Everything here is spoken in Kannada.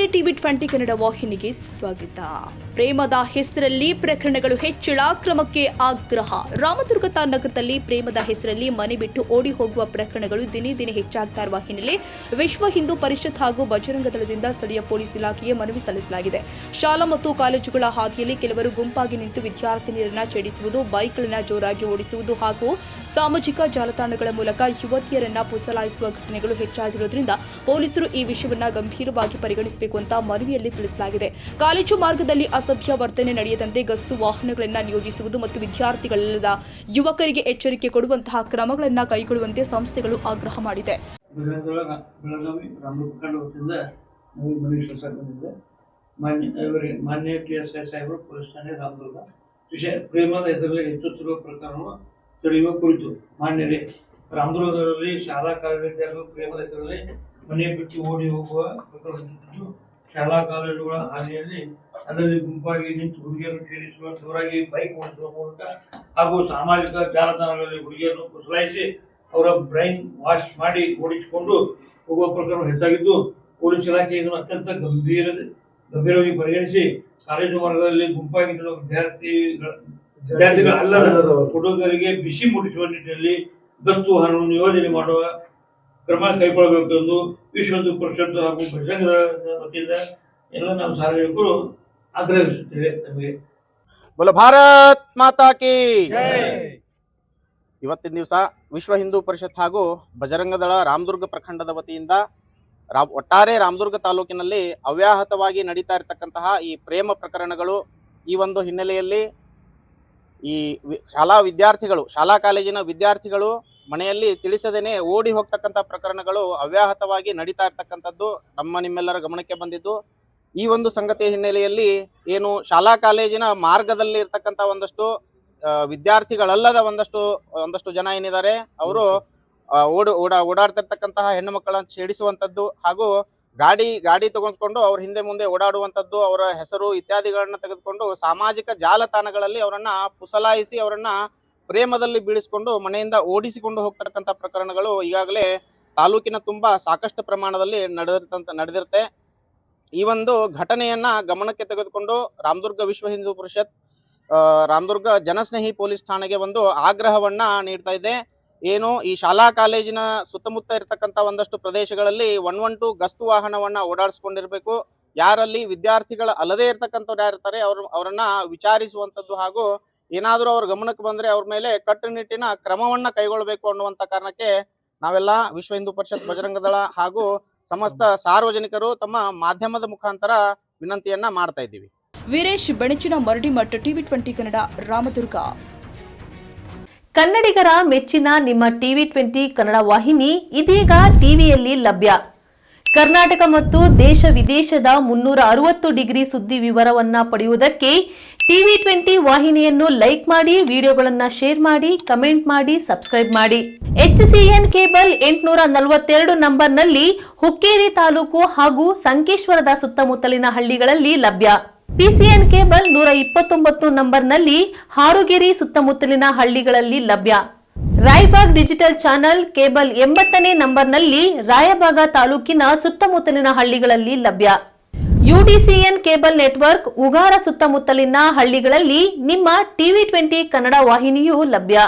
ನಮಸ್ತೆ, ಟಿವಿ20 ಕನ್ನಡ ವಾಹಿನಿಗೆ ಸ್ವಾಗತ. ಪ್ರೇಮದ ಹೆಸರಲ್ಲಿ ಪ್ರಕರಣಗಳು ಹೆಚ್ಚಳ, ಕ್ರಮಕ್ಕೆ ಆಗ್ರಹ. ರಾಮದುರ್ಗ ನಗರದಲ್ಲಿ ಪ್ರೇಮದ ಹೆಸರಲ್ಲಿ ಮನೆ ಬಿಟ್ಟು ಓಡಿ ಹೋಗುವ ಪ್ರಕರಣಗಳು ದಿನೇ ದಿನೇ ಹೆಚ್ಚಾಗ್ತಾ ಇರುವ ಹಿನ್ನೆಲೆ ವಿಶ್ವ ಹಿಂದೂ ಪರಿಷತ್ ಹಾಗೂ ಬಜರಂಗ ದಳದಿಂದ ಸ್ಥಳೀಯ ಪೊಲೀಸ್ ಇಲಾಖೆಗೆ ಮನವಿ ಸಲ್ಲಿಸಲಾಗಿದೆ. ಶಾಲಾ ಮತ್ತು ಕಾಲೇಜುಗಳ ಹಾದಿಯಲ್ಲಿ ಕೆಲವರು ಗುಂಪಾಗಿ ನಿಂತು ವಿದ್ಯಾರ್ಥಿನಿಯರನ್ನ ಛೇಡಿಸುವುದು, ಬೈಕ್ಗಳನ್ನು ಜೋರಾಗಿ ಓಡಿಸುವುದು ಹಾಗೂ ಸಾಮಾಜಿಕ ಜಾಲತಾಣಗಳ ಮೂಲಕ ಯುವತಿಯರನ್ನ ಪುಸಲಾಯಿಸುವ ಘಟನೆಗಳು ಹೆಚ್ಚಾಗಿರುವುದರಿಂದ ಪೊಲೀಸರು ಈ ವಿಷಯವನ್ನು ಗಂಭೀರವಾಗಿ ಪರಿಗಣಿಸಬೇಕು ಅಂತ ಮನವಿಯಲ್ಲಿ ತಿಳಿಸಲಾಗಿದೆ. ಕಾಲೇಜು ಮಾರ್ಗದಲ್ಲಿ ಅಸಭ್ಯ ವರ್ತನೆ ನಡೆಯದಂತೆ ಗಸ್ತು ವಾಹನಗಳನ್ನು ನಿಯೋಜಿಸುವುದು ಮತ್ತು ವಿದ್ಯಾರ್ಥಿಗಳಲ್ಲದ ಯುವಕರಿಗೆ ಎಚ್ಚರಿಕೆ ಕೊಡುವಂತಹ ಕ್ರಮಗಳನ್ನು ಕೈಗೊಳ್ಳುವಂತೆ ಸಂಸ್ಥೆಗಳು ಆಗ್ರಹ ಮಾಡಿದೆ. ಮಾನ್ಯ TSI ಸಾಹೇಬರು ಪೊಲೀಸ್ ಠಾಣೆ ರಾಮದುರ್ಗ ವಿಷಯ ಪ್ರೇಮದ ಹೆಸರಲ್ಲಿ ಹೆಚ್ಚುತ್ತಿರುವ ಪ್ರಕರಣ ತಡೆಯುವ ಕುರಿತು ಮಾನ್ಯರೇ, ರಾಮದುರ್ಗದಲ್ಲಿ ಶಾಲಾ ಕಾಲೇಜು ಪ್ರೇಮದ ಹೆಸರಲ್ಲಿ ಮನೆ ಬಿಟ್ಟು ಓಡಿ ಹೋಗುವ ಪ್ರಕರಣ ಶಾಲಾ ಕಾಲೇಜುಗಳ ಹಾದಿಯಲ್ಲಿ ಅದರಲ್ಲಿ ಗುಂಪಾಗಿ ನಿಂತು ಹುಡುಗಿಯರನ್ನು ಸೇರಿಸುವ, ಜೋರಾಗಿ ಬೈಕ್ ಓಡಿಸುವ ಮೂಲಕ ಹಾಗೂ ಸಾಮಾಜಿಕ ಜಾಲತಾಣಗಳಲ್ಲಿ ಹುಡುಗಿಯರನ್ನು ಪುಸಲಾಯಿಸಿ ಅವರ ಬ್ರೈನ್ ವಾಶ್ ಮಾಡಿ ಓಡಿಸಿಕೊಂಡು ಹೋಗುವ ಪ್ರಕರಣ ಹೆಚ್ಚಾಗಿದ್ದು, ಪೊಲೀಸ್ ಇಲಾಖೆ ಇದನ್ನು ಅತ್ಯಂತ ಗಂಭೀರವಾಗಿ ಪರಿಗಣಿಸಿ ಕಾಲೇಜು ಮಾರ್ಗದಲ್ಲಿ ಗುಂಪಾಗಿ ವಿದ್ಯಾರ್ಥಿಗಳಲ್ಲದ ಹುಡುಗರಿಗೆ ಬಿಸಿ ಮುಟ್ಟಿಸುವ ನಿಟ್ಟಿನಲ್ಲಿ ಗಸ್ತು ವಾಹನವನ್ನು ನಿಯೋಜನೆ ಮಾಡುವ ಕ್ರಮ ಕೈಗೊಳ್ಳಬೇಕು ಎಂದು ವಿಶ್ವ ಹಿಂದೂ ಪರಿಷತ್ ಹಾಗೂ ಬಜರಂಗ ವತಿಯಿಂದ ಎಲ್ಲ ನಾವು ಸಾರ್ವಜನಿಕರು ಆಗ್ರಹಿಸುತ್ತೇವೆ. ನಮಗೆ ಬೋಲೋ ಭಾರತ್ ಮಾತಾ ಕಿ. ಇವತ್ತಿನ ದಿವಸ ವಿಶ್ವ ಹಿಂದೂ ಪರಿಷತ್ ಹಾಗೂ ಬಜರಂಗ ದಳ ರಾಮದುರ್ಗ ಪ್ರಖಂಡದ ವತಿಯಿಂದ ಒಟ್ಟಾರೆ ರಾಮದುರ್ಗ ತಾಲೂಕಿನಲ್ಲಿ ಅವ್ಯಾಹತವಾಗಿ ನಡೀತಾ ಇರತಕ್ಕಂತಹ ಈ ಪ್ರೇಮ ಪ್ರಕರಣಗಳು, ಈ ಒಂದು ಹಿನ್ನೆಲೆಯಲ್ಲಿ ಈ ಶಾಲಾ ಕಾಲೇಜಿನ ವಿದ್ಯಾರ್ಥಿಗಳು ಮನೆಯಲ್ಲಿ ತಿಳಿಸದೇನೆ ಓಡಿ ಹೋಗ್ತಕ್ಕಂಥ ಪ್ರಕರಣಗಳು ಅವ್ಯಾಹತವಾಗಿ ನಡೀತಾ ಇರ್ತಕ್ಕಂಥದ್ದು ನಿಮ್ಮೆಲ್ಲರ ಗಮನಕ್ಕೆ ಬಂದಿದ್ದು. ಈ ಒಂದು ಸಂಗತಿಯ ಹಿನ್ನೆಲೆಯಲ್ಲಿ ಏನು ಶಾಲಾ ಕಾಲೇಜಿನ ಮಾರ್ಗದಲ್ಲಿ ಇರ್ತಕ್ಕಂಥ ಒಂದಷ್ಟು ವಿದ್ಯಾರ್ಥಿಗಳಲ್ಲದ ಒಂದಷ್ಟು ಜನ ಏನಿದ್ದಾರೆ ಅವರು ಓಡಾಡ್ತಿರ್ತಕ್ಕಂತಹ ಹೆಣ್ಣು ಮಕ್ಕಳನ್ನು ಛೇಡಿಸುವಂಥದ್ದು ಹಾಗೂ ಗಾಡಿ ತೆಗೆದುಕೊಂಡು ಅವ್ರ ಹಿಂದೆ ಮುಂದೆ ಓಡಾಡುವಂಥದ್ದು, ಅವರ ಹೆಸರು ಇತ್ಯಾದಿಗಳನ್ನ ತೆಗೆದುಕೊಂಡು ಸಾಮಾಜಿಕ ಜಾಲತಾಣಗಳಲ್ಲಿ ಅವರನ್ನ ಪುಸಲಾಯಿಸಿ ಅವರನ್ನ ಪ್ರೇಮದಲ್ಲಿ ಬೀಳಿಸಿಕೊಂಡು ಮನೆಯಿಂದ ಓಡಿಸಿಕೊಂಡು ಹೋಗ್ತಕ್ಕಂಥ ಪ್ರಕರಣಗಳು ಈಗಾಗಲೇ ತಾಲೂಕಿನ ತುಂಬ ಸಾಕಷ್ಟು ಪ್ರಮಾಣದಲ್ಲಿ ನಡೆದಿರುತ್ತೆ. ಈ ಒಂದು ಘಟನೆಯನ್ನ ಗಮನಕ್ಕೆ ತೆಗೆದುಕೊಂಡು ರಾಮದುರ್ಗ ವಿಶ್ವ ಹಿಂದೂ ಪರಿಷತ್ ರಾಮದುರ್ಗ ಜನಸ್ನೇಹಿ ಪೊಲೀಸ್ ಠಾಣೆಗೆ ಒಂದು ಆಗ್ರಹವನ್ನ ನೀಡ್ತಾ ಇದೆ. ಏನು ಈ ಶಾಲಾ ಕಾಲೇಜಿನ ಸುತ್ತಮುತ್ತ ಇರತಕ್ಕಂಥ ಒಂದಷ್ಟು ಪ್ರದೇಶಗಳಲ್ಲಿ 112 ಗಸ್ತು ವಾಹನವನ್ನ ಓಡಾಡಿಸ್ಕೊಂಡಿರ್ಬೇಕು. ಯಾರಲ್ಲಿ ವಿದ್ಯಾರ್ಥಿಗಳ ಅಲ್ಲದೇ ಇರ್ತಕ್ಕಂಥವ್ರು ಯಾರಿರ್ತಾರೆ ಅವರನ್ನ ವಿಚಾರಿಸುವಂಥದ್ದು ಹಾಗೂ ಏನಾದರೂ ಅವ್ರ ಗಮನಕ್ಕೆ ಬಂದರೆ ಅವ್ರ ಮೇಲೆ ಕಟ್ಟುನಿಟ್ಟಿನ ಕ್ರಮವನ್ನ ಕೈಗೊಳ್ಳಬೇಕು ಅನ್ನುವಂಥ ಕಾರಣಕ್ಕೆ ನಾವೆಲ್ಲ ವಿಶ್ವ ಹಿಂದೂ ಪರಿಷತ್ ಬಜರಂಗ ದಳ ಹಾಗೂ ಸಮಸ್ತ ಸಾರ್ವಜನಿಕರು ತಮ್ಮ ಮಾಧ್ಯಮದ ಮುಖಾಂತರ ವಿನಂತಿಯನ್ನ ಮಾಡ್ತಾ ಇದ್ದೀವಿ. ವೀರೇಶ್ ಬೆಣಚಿನ ಮರಡಿಮಠ, ಟಿವಿ20 ಕನ್ನಡ, ರಾಮದುರ್ಗ. ಕನ್ನಡಿಗರ ಮೆಚ್ಚಿನ ನಿಮ್ಮ ಟಿವಿ20 ಕನ್ನಡ ವಾಹಿನಿ ಇದೀಗ ಟಿವಿಯಲ್ಲಿ ಲಭ್ಯ. ಕರ್ನಾಟಕ ಮತ್ತು ದೇಶ ವಿದೇಶದ 360 ಡಿಗ್ರಿ ಸುದ್ದಿ ವಿವರವನ್ನ ಪಡೆಯುವುದಕ್ಕೆ ಟಿವಿ20 ವಾಹಿನಿಯನ್ನು ಲೈಕ್ ಮಾಡಿ, ವಿಡಿಯೋಗಳನ್ನು ಶೇರ್ ಮಾಡಿ, ಕಮೆಂಟ್ ಮಾಡಿ, ಸಬ್ಸ್ಕ್ರೈಬ್ ಮಾಡಿ. HCN ಕೇಬಲ್ 842 ನಂಬರ್ನಲ್ಲಿ ಹುಕ್ಕೇರಿ ತಾಲೂಕು ಹಾಗೂ ಸಂಕೇಶ್ವರದ ಸುತ್ತಮುತ್ತಲಿನ ಹಳ್ಳಿಗಳಲ್ಲಿ ಲಭ್ಯ. PCN ಕೇಬಲ್ 129 ನಂಬರ್ನಲ್ಲಿ ಹಾರುಗೆರೆ ಸುತ್ತಮುತ್ತಲಿನ ಹಳ್ಳಿಗಳಲ್ಲಿ ಲಭ್ಯ. ರಾಯಬಾಗ್ ಡಿಜಿಟಲ್ ಚಾನೆಲ್ ಕೇಬಲ್ 80ನೇ ನಂಬರ್ನಲ್ಲಿ ರಾಯಬಾಗ ತಾಲೂಕಿನ ಸುತ್ತಮುತ್ತಲಿನ ಹಳ್ಳಿಗಳಲ್ಲಿ ಲಭ್ಯ. UDCN ಕೇಬಲ್ ನೆಟ್ವರ್ಕ್ ಉಗಾರ ಸುತ್ತಮುತ್ತಲಿನ ಹಳ್ಳಿಗಳಲ್ಲಿ ನಿಮ್ಮ ಟಿವಿ20 ಕನ್ನಡ ವಾಹಿನಿಯೂ ಲಭ್ಯ.